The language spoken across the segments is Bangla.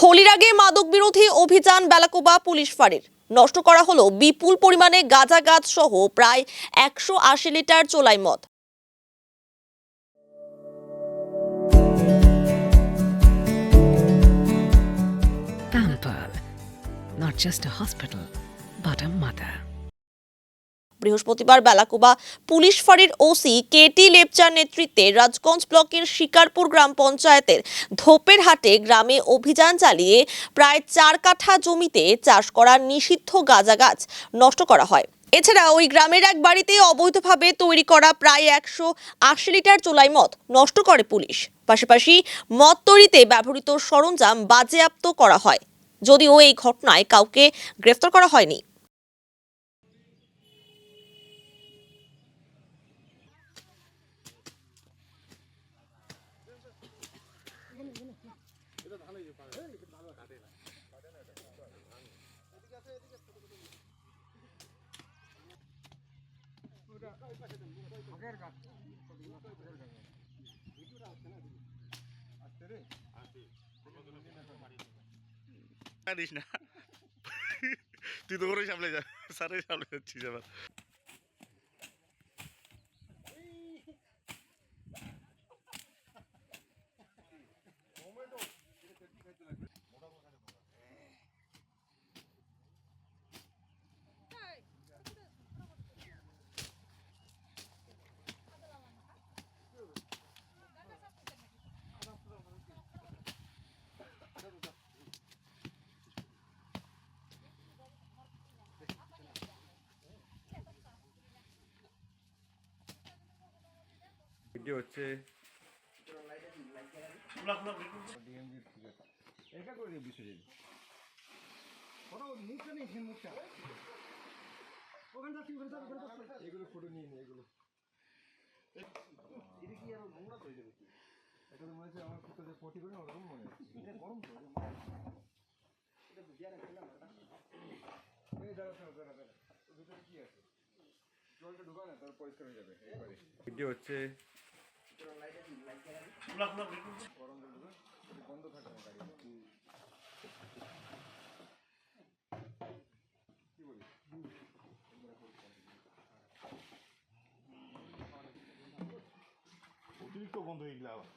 হোলির আগে মাদক বিরোধী অভিযান বেলাকোবা পুলিশ ফাঁড়ির নষ্ট করা হলো বিপুল পরিমাণে গাঁজা গাছ সহ প্রায় 180 লিটার চোলাই মদ। Pamper, not just a hospital, but a mother. বৃহস্পতিবার বেলাকোবা পুলিশ ফাঁড়ির ওসি কেটি লেপচার নেতৃত্বে রাজগঞ্জ ব্লকের শিকারপুর গ্রাম পঞ্চায়েতের ধোপেরহাটে গ্রামে অভিযান চালিয়ে প্রায় 4 কাঠা জমিতে চাষ করা নিষিদ্ধ গাঁজা গাছ নষ্ট করা হয়। এছাড়া ওই গ্রামের এক বাড়িতে অবৈধভাবে তৈরি করা প্রায় 180 লিটার চোলাই মদ নষ্ট করে পুলিশ। পাশাপাশি মদ তৈরিতে ব্যবহৃত সরঞ্জাম বাজেয়াপ্ত করা হয়, যদিও এই ঘটনায় কাউকে গ্রেফতার করা হয়নি। না তুই তো করে সামলে যা, সারে সামলে যাচ্ছিস আবার। ভিডিও হচ্ছে এগুলো ফটো নিয়ে নি, এগুলো এটা তো মনে হচ্ছে আমার কুত্তাদের পটি করে ওরকম মনে হচ্ছে। এটা গরম তো এই দাঁড়া ভিতরে কি আছে, জলটা ঢুকা না তারপর পরিষ্কার হয়ে যাবে। এবারে ভিডিও হচ্ছে গরম জল ঢুকা বন্ধ থাকে না গাড়ি। কি বলিস অতিরিক্ত বন্ধ হয়ে গেল আবার।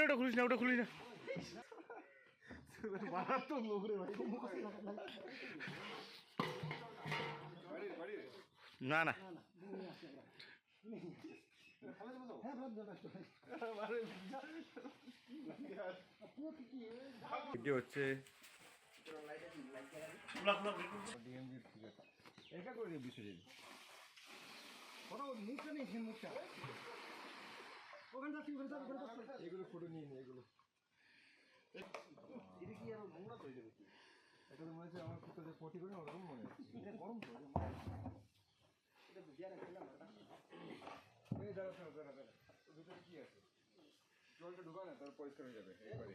ওটা খুলিস না, ওটা খুলিস না, মারাত্মক লোক রে ভাই। না না ভিডিও হচ্ছে এটা করে দিয়ে বিষয় এগুলো ফটো নিয়ে নি, এগুলো এটা তো মনে হচ্ছে আমার কুত্তাদের পটি করে ওরকম মনে হচ্ছে। এটা গরম তো এই দাঁড়া ভিতরে কি আছে, জলটা ঢুকা না তারপর পরিষ্কার হয়ে যাবে। এবারে